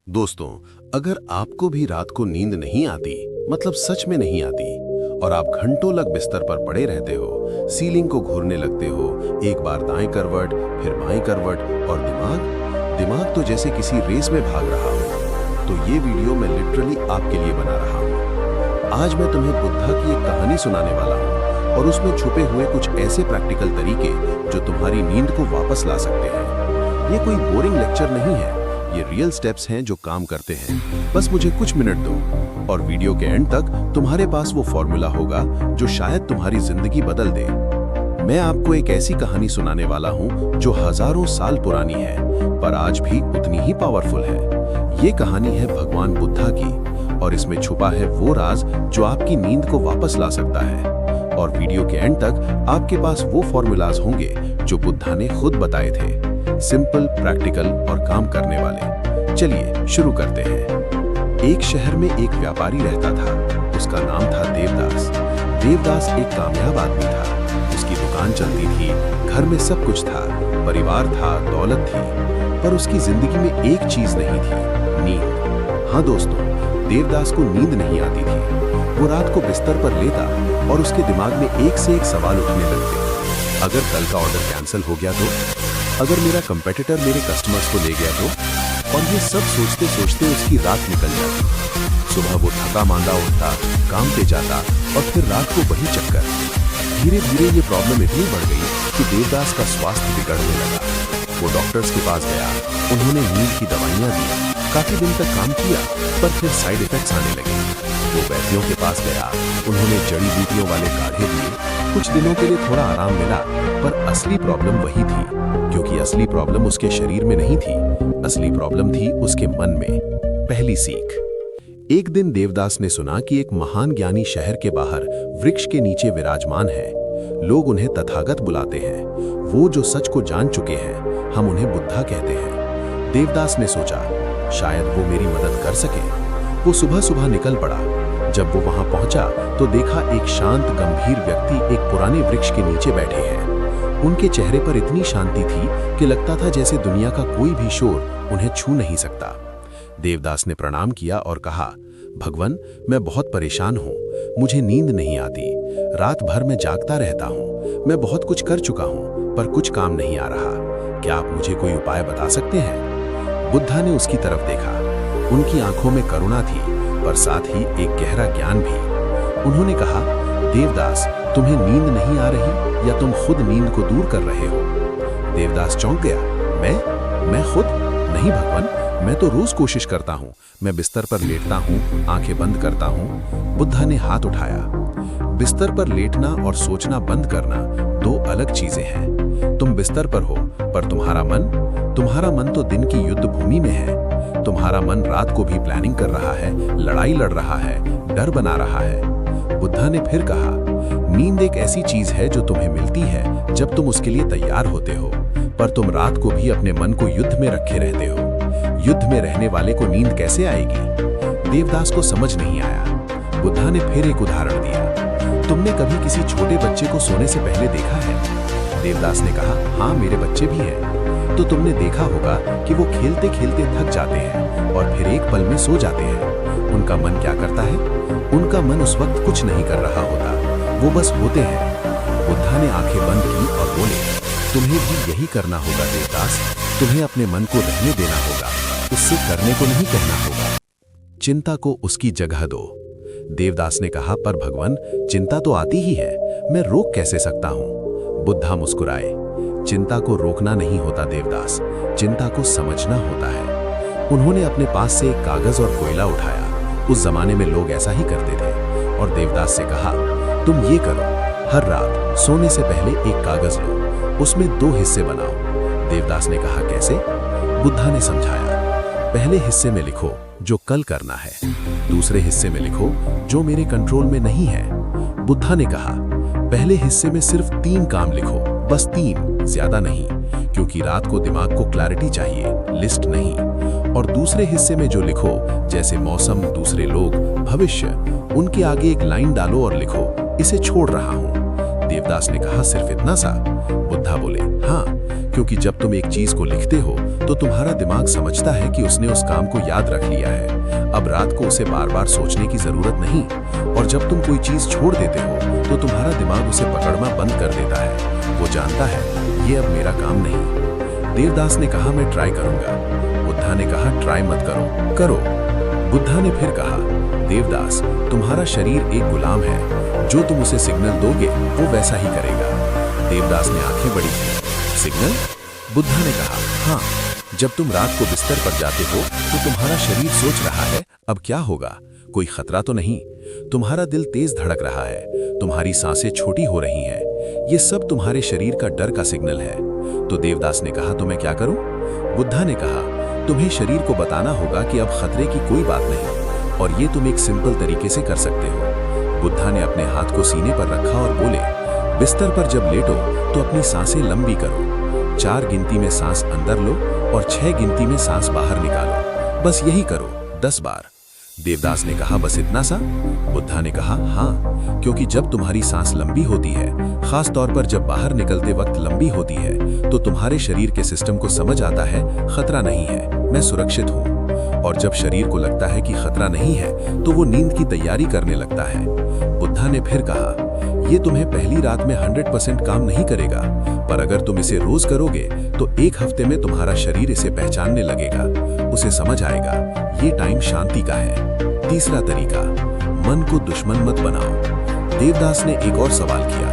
दोस्तों, अगर आपको भी रात को नींद नहीं आती, मतलब सच में नहीं आती, और आप घंटों लग बिस्तर पर पड़े रहते हो, सीलिंग को घूरने लगते हो, एक बार दाएं करवट, फिर बाएं करवट, और दिमाग तो जैसे किसी रेस में भाग रहा हो, तो ये वीडियो मैं लिटरली आपके लिए बना रहा हूँ। आज मैं तुम्हें बुद्धा की एक कहानी सुनाने वाला हूँ और उसमें छुपे हुए कुछ ऐसे प्रैक्टिकल तरीके जो तुम्हारी नींद को वापस ला सकते हैं। ये कोई बोरिंग लेक्चर नहीं है, ये रियल स्टेप्स हैं जो काम करते हैं। बस मुझे कुछ मिनट दो और वीडियो के एंड तक तुम्हारे पास वो फॉर्मूला होगा जो शायद तुम्हारी जिंदगी बदल दे। मैं आपको एक ऐसी कहानी सुनाने वाला हूँ जो हजारों साल पुरानी है, पर आज भी उतनी ही पावरफुल है। ये कहानी है भगवान बुद्धा की और इसमें छुपा है वो राज जो आपकी नींद को वापस ला सकता है। और वीडियो के एंड तक आपके पास वो फॉर्मूलाज होंगे जो बुद्धा ने खुद बताए थे, सिंपल, प्रैक्टिकल और काम करने वाले। चलिए शुरू करते हैं। एक शहर में एक व्यापारी रहता था। उसका नाम था देवदास। देवदास एक कामयाब आदमी था। उसकी दुकान चलती थी, घर में सब कुछ था, परिवार था, दौलत थी, पर उसकी जिंदगी में एक चीज नहीं थी, नींद। हाँ दोस्तों, देवदास को नींद नहीं आती थी। वो रात को बिस्तर पर लेता और उसके दिमाग में एक से एक सवाल उठने लगते। अगर कल का ऑर्डर कैंसिल हो गया तो? अगर मेरा कंपेटिटर मेरे कस्टमर्स को ले गया तो? और ये सब सोचते सोचते उसकी रात निकल जाती। सुबह वो थका मांदा उठता, काम पे जाता और फिर रात को वही चक्कर। धीरे धीरे ये प्रॉब्लम इतनी बढ़ गई कि देवदास का स्वास्थ्य बिगड़ने लगा। वो डॉक्टर्स के पास गया, उन्होंने नींद की दवाइयां दी, काफी दिन तक काम किया, पर फिर साइड इफेक्ट्स आने लगे। वो वैद्यों के पास गया, उन्होंने जड़ी बूटियों वाले काढ़े दिए, कुछ दिनों के लिए थोड़ा आराम मिला, पर असली प्रॉब्लम वही थी, क्योंकि असली प्रॉब्लम उसके शरीर में नहीं थी, असली प्रॉब्लम थी उसके मन में। पहली सीख। एक दिन देवदास ने सुना कि एक महान ज्ञानी शहर के बाहर वृक्ष के नीचे विराजमान है। लोग उन्हें तथागत बुलाते हैं, वो जो सच को जान चुके हैं, हम उन्हें बुद्धा कहते हैं। देवदास ने सोचा, शायद वो मेरी मदद कर सके। वो सुबह सुबह निकल पड़ा। जब वो वहां पहुंचा तो देखा एक शांत गंभीर व्यक्ति एक पुराने वृक्ष के नीचे बैठे हैं। उनके चेहरे पर इतनी शांति थी कि लगता था जैसे दुनिया का कोई भी शोर उन्हें छू नहीं सकता। देवदास ने प्रणाम किया और कहा, भगवान, मैं बहुत परेशान हूँ, मुझे नींद नहीं आती, रात भर मैं जागता रहता हूँ, मैं बहुत कुछ कर चुका हूँ, पर कुछ काम नहीं आ रहा, क्या आप मुझे कोई उपाय बता सकते हैं? बुद्धा ने उसकी तरफ देखा। उनकी आंखों में करुणा थी, पर साथ ही एक गहरा ज्ञान भी। उन्होंने कहा, देवदास, तुम्हें नींद नहीं आ रही या तुम खुद नींद को दूर कर रहे हो? देवदास चौंक गया। मैं खुद? नहीं भगवान, मैं तो रोज कोशिश करता हूँ। मैं बिस्तर पर लेटता हूँ, आंखें बंद करता हूँ। बुद्धा ने हाथ उठाया। बिस्तर पर लेटना और सोचना बंद करना दो अलग चीजें हैं। तुम बिस्तर पर हो, पर तुम्हारा मन तो दिन की युद्ध भूमि में है। तुम्हारा मन रात को भी प्लानिंग कर रहा है, लड़ाई लड़ रहा है, डर बना रहा है। बुद्धा ने फिर कहा, नींद एक ऐसी चीज है जो तुम्हें मिलती है जब तुम उसके लिए तैयार होते हो, पर तुम रात को भी अपने मन को युद्ध में रखे रहते हो। युद्ध में रहने वाले को नींद कैसे आएगी? देवदास को समझ नहीं आया। बुद्धा ने फिर एक उदाहरण दिया। तुमने कभी किसी छोटे बच्चे को सोने से पहले देखा है? देवदास ने कहा, हाँ, मेरे बच्चे भी हैं। तो तुमने देखा होगा कि वो खेलते खेलते थक जाते हैं और फिर एक पल में सो जाते हैं। उनका मन क्या करता है? उनका मन उस वक्त कुछ नहीं कर रहा होता, वो बस होते हैं। बुद्धा ने आंखें बंद की और बोले, तुम्हें भी यही करना होगा देवदास। तुम्हें अपने मन को रहने देना होगा, उससे करने को नहीं कहना होगा। चिंता को उसकी जगह दो। देवदास ने कहा, पर भगवान, चिंता तो आती ही है, मैं रोक कैसे सकता हूँ? बुद्धा मुस्कुराए। चिंता को रोकना नहीं होता देवदास, चिंता को समझना होता है। उन्होंने अपने पास से एक कागज और कोयला उठाया। उस जमाने में लोग ऐसा ही करते थे। और देवदास से कहा, तुम ये करो, हर रात सोने से पहले एक कागज लो, उसमें दो हिस्से बनाओ। देवदास ने कहा, कैसे? बुद्धा ने समझाया, पहले हिस्से में लिखो जो कल करना है, दूसरे हिस्से में लिखो जो मेरे कंट्रोल में नहीं है। बुद्धा ने कहा, पहले हिस्से में सिर्फ 3 काम लिखो, बस 3, ज्यादा नहीं, क्योंकि रात को दिमाग को क्लैरिटी चाहिए, लिस्ट नहीं। और दूसरे हिस्से में जो लिखो, जैसे मौसम, दूसरे लोग, भविष्य, उनके आगे एक लाइन डालो और लिखो, इसे छोड़ रहा हूं। देवदास ने कहा, सिर्फ इतना सा? बुद्धा बोले, हाँ, क्योंकि जब तुम एक चीज को लिखते हो तो तुम्हारा दिमाग समझता है कि उसने उस काम को याद रख लिया है, अब रात को उसे बार बार सोचने की जरूरत नहीं। और जब तुम कोई चीज छोड़ देते हो तो तुम्हारा दिमाग उसे पकड़ना बंद कर देता है, वो जानता है ये अब मेरा काम नहीं। देवदास ने कहा मैं ट्राई करूंगा। बुद्धा ने कहा ट्राई मत करो, करो। बुद्धा ने फिर कहा देवदास, तुम्हारा शरीर एक गुलाम है, जो तुम उसे सिग्नल दोगे वो वैसा ही करेगा। देवदास ने आंखें बड़ी की। सिग्नल? बुद्धा ने कहा हाँ, जब तुम रात को बिस्तर पर जाते हो तो तुम्हारा शरीर सोच रहा है अब क्या होगा, कोई खतरा तो नहीं, तुम्हारा दिल तेज धड़क रहा है, तुम्हारी सांसें छोटी हो रही हैं, ये सब तुम्हारे शरीर का डर का सिग्नल है। तो देवदास ने कहा तो मैं क्या करूं? बुद्धा ने कहा तुम्हें शरीर को बताना होगा कि अब खतरे की कोई बात नहीं, और ये तुम एक सिंपल तरीके से कर सकते हो। बुद्धा ने अपने हाथ को सीने पर रखा और बोले बिस्तर पर जब लेटो तो अपनी सांसें लंबी करो, 4 गिनती में सांस अंदर लो और 6 गिनती में सांस बाहर निकालो, बस यही करो 10 बार। देवदास ने कहा बस इतना सा? बुद्धा ने कहा हाँ, क्योंकि जब तुम्हारी सांस लंबी होती है, खास तौर पर जब बाहर निकलते वक्त लंबी होती है, तो तुम्हारे शरीर के सिस्टम को समझ आता है खतरा नहीं है, मैं सुरक्षित हूँ। और जब शरीर को लगता है कि खतरा नहीं है तो वो नींद की तैयारी करने लगता है। बुद्धा ने फिर कहा ये तुम्हें पहली रात में 100% काम नहीं करेगा, पर अगर तुम इसे रोज करोगे तो 1 हफ्ते में तुम्हारा शरीर इसे पहचानने लगेगा, उसे समझ आएगा ये टाइम शांति का है। तीसरा तरीका, मन को दुश्मन मत बनाओ। देवदास ने एक और सवाल किया,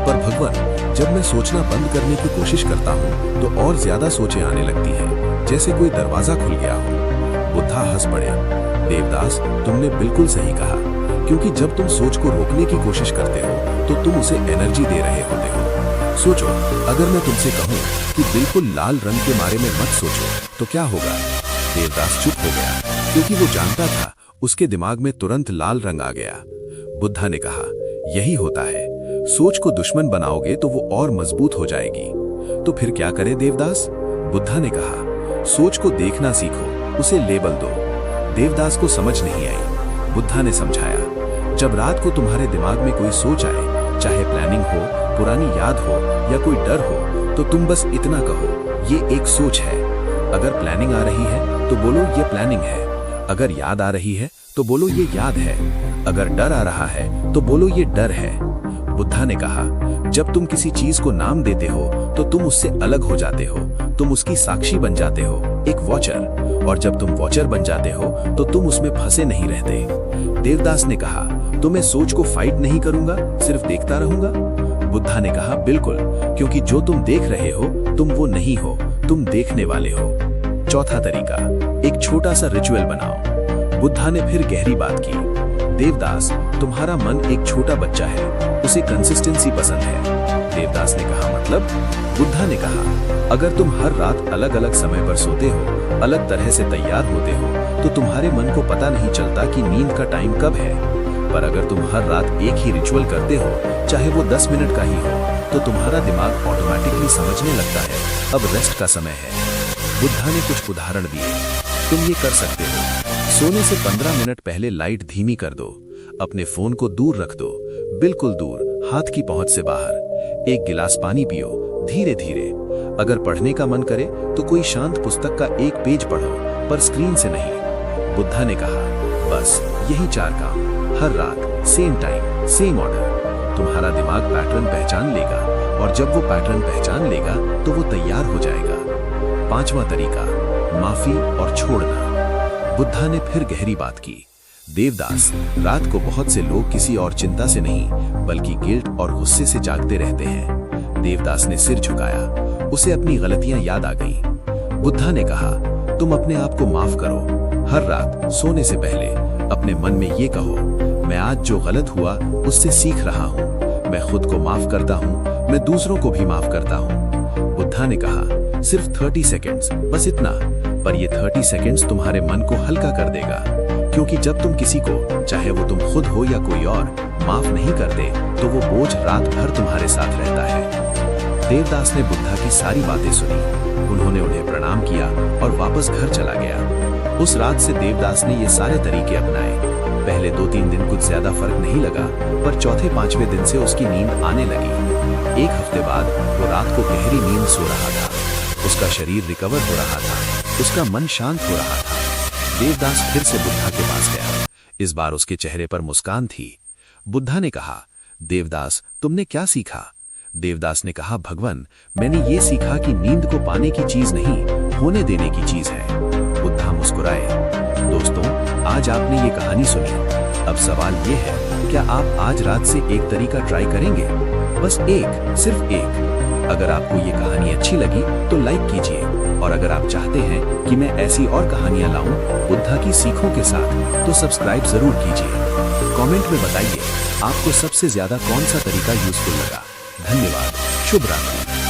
पर भगवान जब मैं सोचना बंद करने की कोशिश करता हूँ तो और ज्यादा सोचें आने लगती हैं, जैसे कोई दरवाजा खुल गया हो। बुद्धा हंस पड़े। देवदास तुमने बिल्कुल सही कहा, क्योंकि जब तुम सोच को रोकने की कोशिश करते हो तो तुम उसे एनर्जी दे रहे होते हो। सोचो, अगर मैं तुमसे कहूं कि बिल्कुल लाल रंग के बारे में मत सोचो तो क्या होगा? देवदास चुप हो गया, क्योंकि वो जानता था उसके दिमाग में तुरंत लाल रंग आ गया। बुद्धा ने कहा यही होता है, सोच को दुश्मन बनाओगे तो वो और मजबूत हो जाएगी। तो फिर क्या करे देवदास? बुद्धा ने कहा सोच को देखना सीखो, उसे लेबल दो। देवदास को समझ नहीं आई। बुद्धा ने समझाया जब रात को तुम्हारे दिमाग में कोई सोच आए, चाहे प्लानिंग हो, पुरानी याद हो या कोई डर हो, तो तुम बस इतना कहो ये एक सोच है। अगर प्लानिंग आ रही है तो बोलो ये प्लानिंग है, अगर याद आ रही है तो बोलो ये याद है, अगर डर आ रहा है तो बोलो ये डर है। बुद्धा ने कहा जब तुम किसी चीज को नाम देते हो तो तुम उससे अलग हो जाते हो, तुम उसकी साक्षी बन जाते हो, एक वॉचर। और जब तुम वॉचर बन जाते हो तो तुम उसमें फंसे नहीं रहते। देवदास ने कहा तो मैं सोच को फाइट नहीं करूंगा, सिर्फ देखता रहूंगा? बुद्धा ने कहा बिल्कुल, क्योंकि जो तुम देख रहे हो तुम वो नहीं हो, तुम देखने वाले हो। चौथा तरीका, एक छोटा सा रिचुअल बनाओ। बुद्धा ने फिर गहरी बात की। देवदास तुम्हारा मन एक छोटा बच्चा है, उसे कंसिस्टेंसी पसंद है। देवदास ने कहा मतलब? बुद्धा ने कहा अगर तुम हर रात अलग अलग समय पर सोते हो, अलग तरह से तैयार होते हो, तो तुम्हारे मन को पता नहीं चलता कि नींद का टाइम कब है। पर अगर तुम हर रात एक ही रिचुअल करते हो, चाहे वो 10 मिनट का ही हो, तो तुम्हारा दिमाग ऑटोमेटिकली समझने लगता है अब रेस्ट का समय है। बुद्धा ने कुछ उदाहरण दिए, तुम ये कर सकते हो। सोने से 15 मिनट पहले लाइट धीमी कर दो, अपने फोन को दूर रख दो, बिल्कुल दूर, हाथ की पहुंच से बाहर। एक गिलास पानी पियो, धीरे धीरे। अगर पढ़ने का मन करे तो कोई शांत पुस्तक का एक पेज पढ़ो, पर स्क्रीन से नहीं। बुद्धा ने कहा बस यही 4 काम, हर रात सेम टाइम सेम ऑर्डर। तुम्हारा दिमाग पैटर्न पहचान लेगा, और जब वो पैटर्न पहचान लेगा तो वो तैयार हो जाएगा। 5वां तरीका, माफी और छोड़ना। बुद्धा ने फिर गहरी बात की। देवदास रात को बहुत से लोग किसी और चिंता से नहीं, बल्कि गिल्ट और गुस्से से जागते रहते हैं। देवदास ने सिर झुकाया, उसे अपनी गलतियां याद आ गईं। बुद्धा ने कहा तुम अपने आप को माफ करो। हर रात सोने से पहले अपने मन में ये कहो मैं आज जो गलत हुआ उससे सीख रहा हूँ, मैं खुद को माफ करता हूँ, मैं दूसरों को भी माफ करता हूँ। बुद्धा ने कहा सिर्फ 30 सेकेंड्स, बस इतना। पर ये 30 सेकेंड्स तुम्हारे मन को हल्का कर देगा, क्योंकि जब तुम किसी को, चाहे वो तुम खुद हो या कोई और, माफ नहीं करते तो वो बोझ रात भर तुम्हारे साथ रहता है। देवदास ने बुद्धा की सारी बातें सुनी, उन्होंने उन्हें प्रणाम किया और वापस घर चला गया। उस रात से देवदास ने ये सारे तरीके अपनाए। पहले 2-3 दिन कुछ ज्यादा फर्क नहीं लगा, पर चौथे-5वें दिन से उसकी नींद आने लगी। 1 हफ्ते बाद वो रात को गहरी नींद सो रहा था। उसका शरीर रिकवर हो रहा था, उसका मन शांत हो रहा था। देवदास फिर से बुद्धा के पास गया। इस बार उसके चेहरे पर मुस्कान थी। बुद्धा ने कहा, देवदास, तुमने क्या सीखा? देवदास ने कहा, भगवान, मैंने ये सीखा कि नींद को पाने की चीज नहीं, होने देने की चीज है। बुद्धा मुस्कुराए। दोस्तों, आज आपने ये कहानी सुनी। अब सवाल ये है, क्या आप आज रात से एक तरीका ट्राई करेंगे? बस एक, सिर्फ एक। अगर आपको ये कहानी अच्छी लगी तो लाइक कीजिए, और अगर आप चाहते हैं कि मैं ऐसी और कहानियां लाऊं बुद्धा की सीखों के साथ, तो सब्सक्राइब जरूर कीजिए। कमेंट में बताइए आपको सबसे ज्यादा कौन सा तरीका यूजफुल लगा। धन्यवाद। शुभ रात्रि।